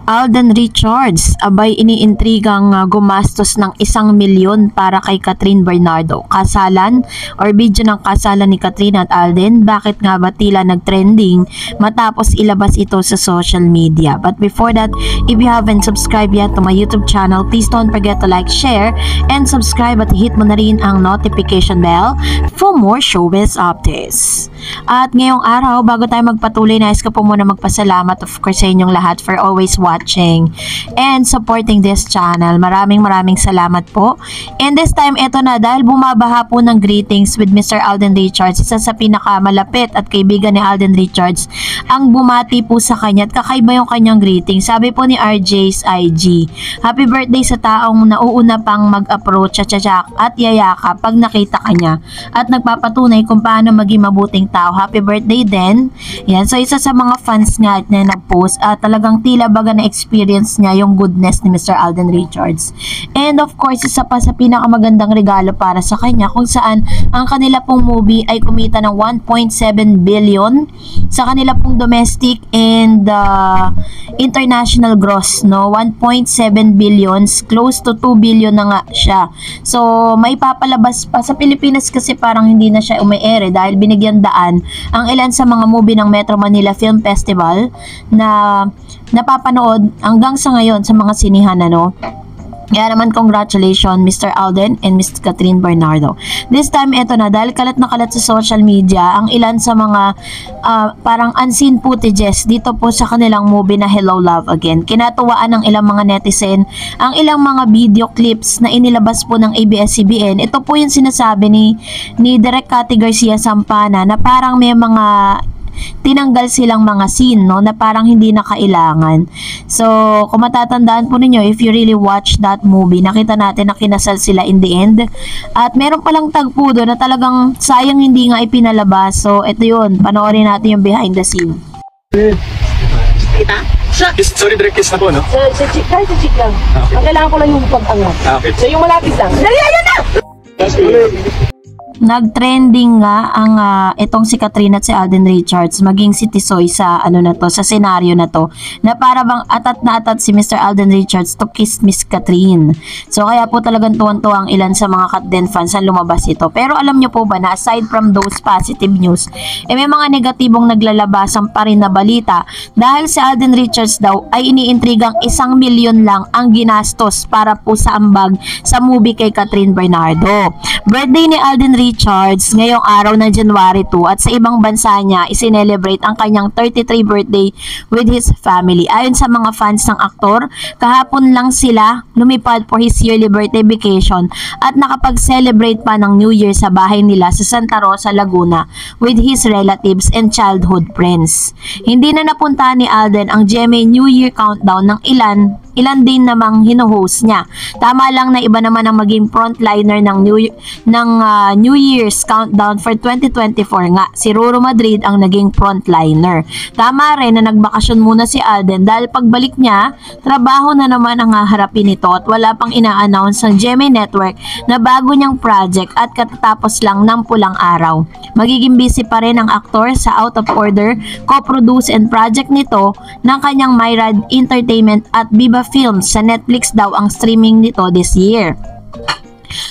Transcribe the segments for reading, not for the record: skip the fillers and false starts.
Alden Richards, abay iniintrigang gumastos ng 1 milyon para kay Catherine Bernardo. Kasalan or video ng kasalan ni Catherine at Alden, bakit nga ba tila nag-trending matapos ilabas ito sa social media? But before that, if you haven't subscribed yet to my YouTube channel, please don't forget to like, share, and subscribe at hit mo na rin ang notification bell for more showbiz updates. At ngayong araw, bago tayo magpatuloy, nais ko po muna magpasalamat of course sa inyong lahat for always watching and supporting this channel. Maraming salamat po. And this time, eto na, dahil bumabaha po ng greetings with Mr. Alden Richards, isa sa pinakamalapit at kaibigan ni Alden Richards, ang bumati po sa kanya at kakaiba yung kanyang greeting. Sabi po ni RJ's IG, happy birthday sa taong nauuna pang mag-approach at yayaka pag nakita kanya at nagpapatunay kung paano maging mabuting tao. Happy birthday din. Yan. So, isa sa mga fans nga na nag-post at talagang tila baga na experience niya yung goodness ni Mr. Alden Richards. And of course, isa pa sa pinakamagandang regalo para sa kanya kung saan ang kanila pong movie ay kumita ng 1.7 billion sa kanila pong domestic and international gross, no? 1.7 billions, close to 2 billion na nga siya. So, may papalabas pa sa Pilipinas kasi parang hindi na siya umiere dahil binigyan daan ang ilan sa mga movie ng Metro Manila Film Festival na napapanood hanggang sa ngayon sa mga sinihan, ano. Kaya naman, congratulations Mr. Alden and Ms. Catherine Bernardo. This time, eto na, dahil kalat na kalat sa social media ang ilan sa mga parang unseen footages dito po sa kanilang movie na Hello Love Again. Kinatuwaan ng ilang mga netizen ang ilang mga video clips na inilabas po ng ABS-CBN. Ito po yung sinasabi ni Direk Cathy Garcia Sampana na parang may mga tinanggal silang mga scene, no, na parang hindi na kailangan. So, kung matatandaan po ninyo, if you really watch that movie, nakita natin na kinasal sila in the end. At meron palang tagpo doon na talagang sayang hindi nga ipinalabas. So, ito yun. Panoorin natin yung behind the scene. Kita? Sorry, direct kiss na po, no? Sa cheek, kahit sa cheek lang. Ang kailangan ko lang yung pag-angat. Okay. So, yung malapit lang. Dali, ayan na! Nag-trending nga ang itong si Catherine at si Alden Richards, maging si Tisoy sa ano na to, sa senaryo na to, na para bang atat na atat si Mr. Alden Richards to kiss Miss Catherine. So kaya po talagang tuwan-tuwa ang ilan sa mga Katden fans ang lumabas ito. Pero alam nyo po ba na aside from those positive news, may mga negatibong naglalabasan pa rin na balita dahil si Alden Richards daw ay iniintrigang 1 milyon lang ang ginastos para po sa ambag sa movie kay Catherine Bernardo. Birthday ni Alden Richards ngayong araw ng January 2 at sa ibang bansa niya isinelebrate ang kanyang 33 birthday with his family. Ayon sa mga fans ng aktor, kahapon lang sila lumipad for his yearly birthday vacation at nakapag-celebrate pa ng New Year sa bahay nila sa Santa Rosa, Laguna with his relatives and childhood friends. Hindi na napuntahan ni Alden ang GMA New Year countdown ng ilan din namang hino-host niya. Tama lang na iba naman ang maging frontliner ng New Year's countdown for 2024 nga. Si Ruro Madrid ang naging frontliner. Tama rin na nagbakasyon muna si Alden dahil pagbalik niya, trabaho na naman ang haharapin nito at wala pang ina-announce ng GMA Network na bago niyang project at katatapos lang ng pulang araw. Magiging busy pa rin ang aktor sa Out of Order, co-produce and project nito ng kanyang Myrad Entertainment at Viva Films. Sa Netflix daw ang streaming nito this year.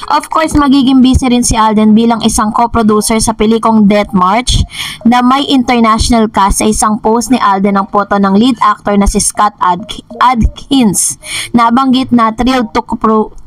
Of course, magiging busy rin si Alden bilang isang co-producer sa pelikong Death March na may international cast. Sa isang post ni Alden ang photo ng lead actor na si Scott Adkins. Nabanggit na thrilled to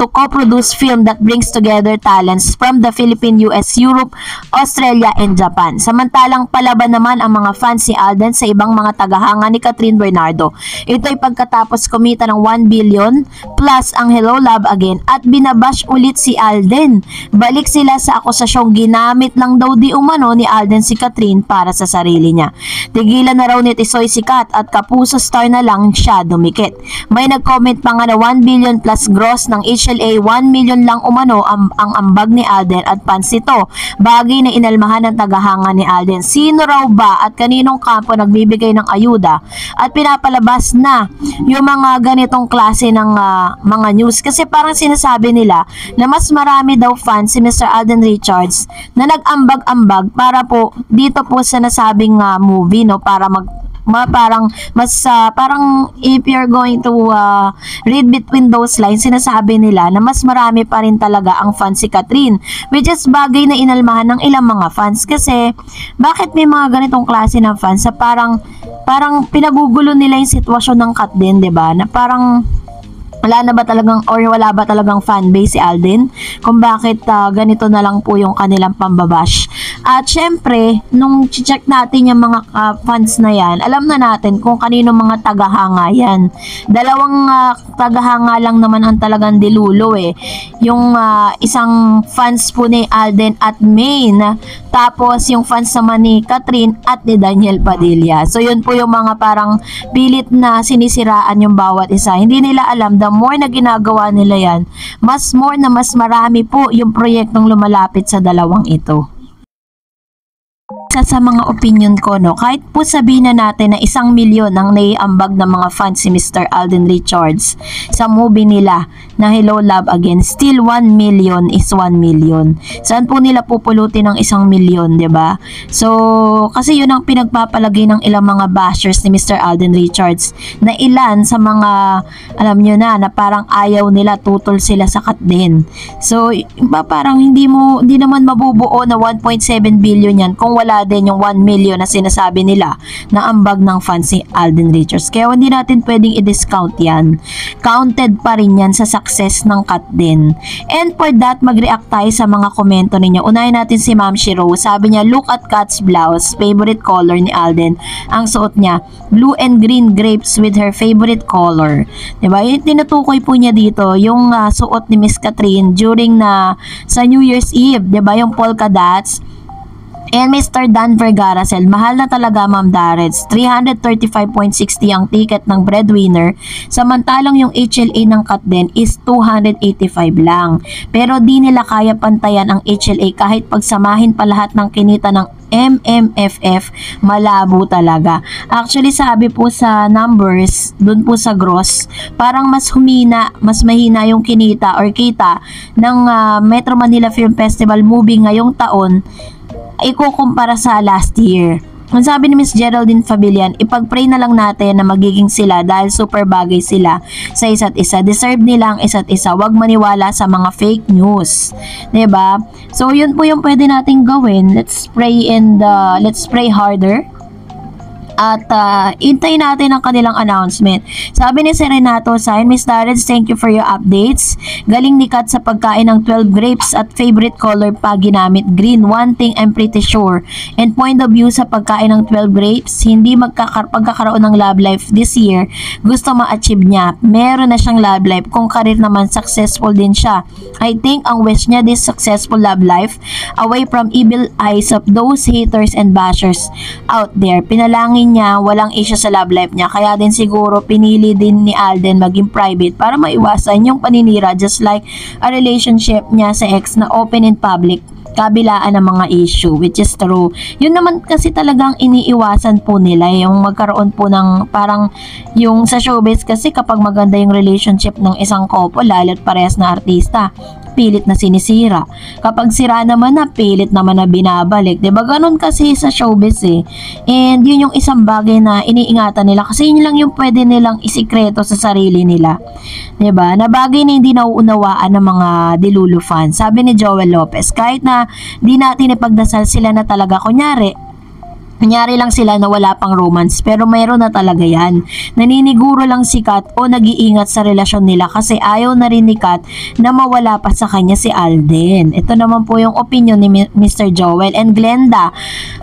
co-produce film that brings together talents from the Philippines, US, Europe, Australia, and Japan. Samantalang palaban naman ang mga fans ni Alden sa ibang mga tagahanga ni Catherine Bernardo. Ito'y pagkatapos kumita ng 1 billion plus ang Hello Love Again at binabash ulit si Alden. Balik sila sa akusasyong ginamit lang daw di umano ni Alden si Catherine para sa sarili niya. Tigilan na raw ni Tisoy sikat at kapuso star na lang siya dumikit. May nag-comment pa nga na 1 billion plus gross ng HLA, 1 million lang umano ang ambag ni Alden at fans ito. Bagay na inalmahan ng tagahanga ni Alden. Sino raw ba at kaninong kampo nagbibigay ng ayuda at pinapalabas na yung mga ganitong klase ng mga news? Kasi parang sinasabi nila na mas marami daw fans si Mr. Alden Richards na nag-ambag-ambag para po dito po sa nasabing movie, no, para Parang if you're going to read between those lines, sinasabi nila na mas marami pa rin talaga ang fans si Catherine, which is bagay na inalmahan ng ilang mga fans. Kasi bakit may mga ganitong klase ng fans sa parang pinagugulo nila yung sitwasyon ng Kat din, 'di ba? Na parang wala ba talagang fanbase si Alden kung bakit ganito na lang po yung kanilang pambabash. At syempre, nung check natin yung mga fans na yan, alam na natin kung kanino mga tagahanga yan. Dalawang tagahanga lang naman ang talagang dilulo eh. Yung isang fans po ni Alden at Maine, tapos yung fans naman ni Catherine at ni Daniel Padilla. So yun po yung mga parang pilit na sinisiraan yung bawat isa. Hindi nila alam, the more na ginagawa nila yan, mas marami po yung proyektong lumalapit sa dalawang ito. Sa mga opinion ko, no, kahit po sabihin na natin na 1 milyon ang naiambag ng mga fans si Mr. Alden Richards sa movie nila na Hello Love Again, still 1 million is 1 million. Saan po nila pupulutin ng 1 milyon, 'di ba? So, kasi yun ang pinagpapalagay ng ilang mga bashers ni Mr. Alden Richards, na ilan sa mga, alam nyo na parang ayaw nila, tutol sila sa Kat din. So, parang hindi naman mabubuo na 1.7 billion yan kung wala din yung 1 million na sinasabi nila na ambag ng fans si Alden Richards. Kaya hindi natin pwedeng i-discount yan. Counted pa rin yan sa success ng Kat din. And for that, mag-react tayo sa mga komento ninyo. Unahin natin si Ma'am Shiro. Sabi niya, look at Kat's blouse, favorite color ni Alden. Ang suot niya, blue and green grapes with her favorite color. Diba? Yung tinutukoy po niya dito, yung suot ni Miss Catherine during sa New Year's Eve. Diba? Yung polka dots. And Mr. Dan Vergara said, mahal na talaga Ma'am Darets, 335.60 ang ticket ng breadwinner, samantalang yung HLA ng Kat din is 285 lang. Pero di nila kaya pantayan ang HLA kahit pagsamahin pa lahat ng kinita ng MMFF, malabo talaga. Actually, sabi po sa numbers, dun po sa gross, parang mas mahina yung kinita or kita ng Metro Manila Film Festival movie ngayong taon ikukumpara sa last year. Ang sabi ni Miss Geraldine Fabian, ipag-pray na lang natin na magiging sila dahil super bagay sila sa isa't isa. Deserve nila ang isa't isa. Huwag maniwala sa mga fake news. 'Di ba? So yun po yung pwede nating gawin. Let's pray let's pray harder. At intayin natin ang kanilang announcement. Sabi ni Serenato Sign, Miss Darets, thank you for your updates. Galing ni Kat sa pagkain ng 12 grapes at favorite color pa ginamit, green. One thing I'm pretty sure. And point of view sa pagkain ng 12 grapes, hindi pagkakaroon ng love life this year. Gusto ma-achieve niya. Meron na siyang love life. Kung career naman, successful din siya. I think ang wish niya this successful love life away from evil eyes of those haters and bashers out there. Pinalangin niya walang issue sa love life niya, kaya din siguro pinili din ni Alden maging private para maiwasan yung paninira, just like a relationship niya sa ex na open in public kabilaan ng mga issue, which is true. Yun naman kasi talagang iniiwasan po nila, yung magkaroon po ng parang yung sa showbiz kasi kapag maganda yung relationship ng isang couple, lalo't parehas na artista, pilit na sinisira. Kapag sira naman na, pilit naman na binabalik. Diba? Ganun kasi sa showbiz eh. And yun yung isang bagay na iniingatan nila kasi yun lang yung pwede nilang isikreto sa sarili nila. Diba? Na bagay na hindi nauunawaan ng mga Dilulo fans. Sabi ni Joel Lopez, kahit na di natin ipagdasal sila na talaga, kunyari lang sila na wala pang romance, pero mayroon na talaga yan. Naniniguro lang si Kat o nag-iingat sa relasyon nila kasi ayaw na rin ni Kat na mawala pa sa kanya si Alden. Ito naman po yung opinion ni Mr. Joel. And Glenda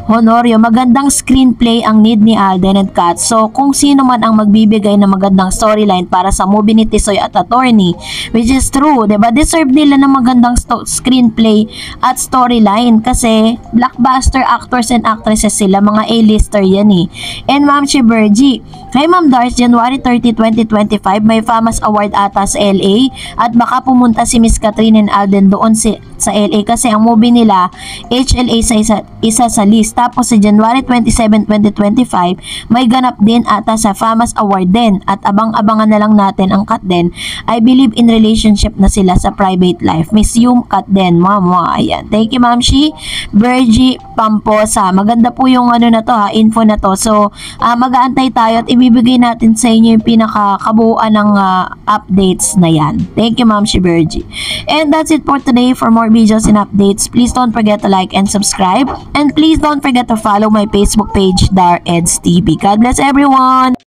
Honorio, magandang screenplay ang need ni Alden and Kat. So kung sino man ang magbibigay ng magandang storyline para sa movie ni Tisoy at Attorney, which is true, diba? Deserve nila ng magandang screenplay at storyline kasi blockbuster actors and actresses sila, mga A-lister yan eh. And Ma'am Shiberji, hi Ma'am Dars, January 30, 2025, may FAMAS Award ata sa LA at baka pumunta si Miss Catherine and Alden doon sa LA kasi ang movie nila HLA sa isa sa list. Tapos sa January 27, 2025, may ganap din ata sa FAMAS Award din at abang-abangan na lang natin ang Kat din. I believe in relationship na sila sa private life. Miss you Kat din, Ma'am. Ayan. Thank you Ma'am Shi Berji Pamposa. Maganda po yung ano na to ha, info na to. So, mag-aantay tayo at ibibigay natin sa inyo yung pinakakabuuan ng updates na yan. Thank you, Ma'am Shiberji. And that's it for today. For more videos and updates, please don't forget to like and subscribe. And please don't forget to follow my Facebook page, Dar Eds TV. God bless everyone!